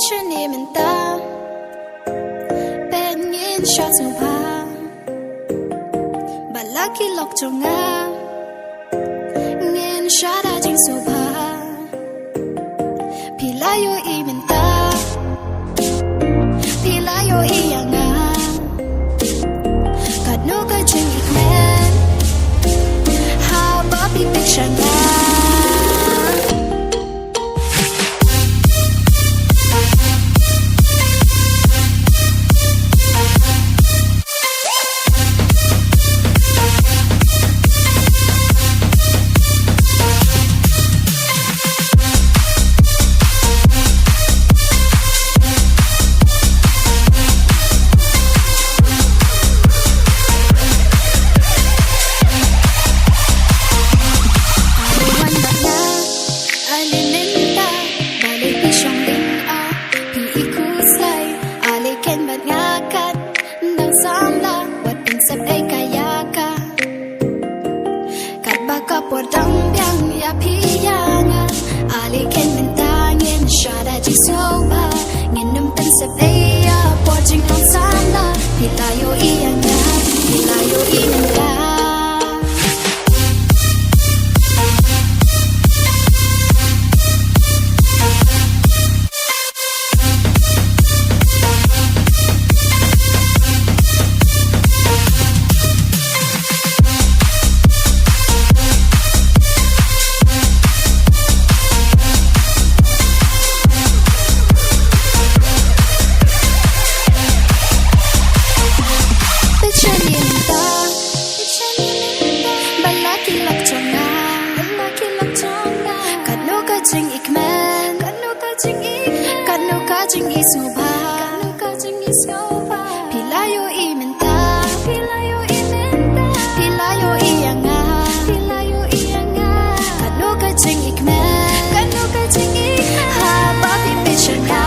Pitchani minta Pengen shot supa Balaki lok chonga Ngin shot ajing supa Pilayo I minta Pilayo I yanga Kadno ka ching ikmen Haba pipik shanga Podang biang ya piyanga Ali ken mentangin shada ji soba nginum tan sabaya porjing on sana pilayo iyanga pilayo iyanga Jing ikmen Kanu ka jing isuba Pilayo I minta Pilayo I yanga Kanu ka jing ikmen Haba pipit shanga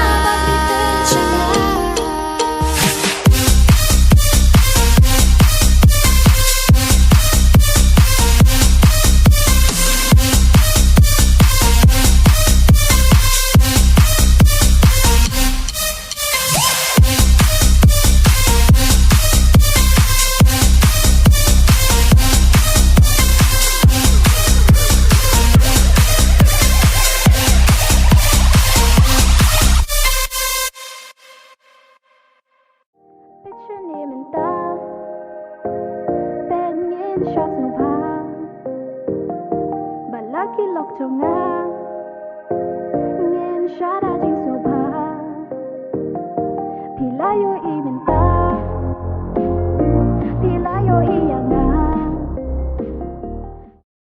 Pitchani minta Pengen shot supa Balaki lok chonga Ngin shot ajing supa Pilayo I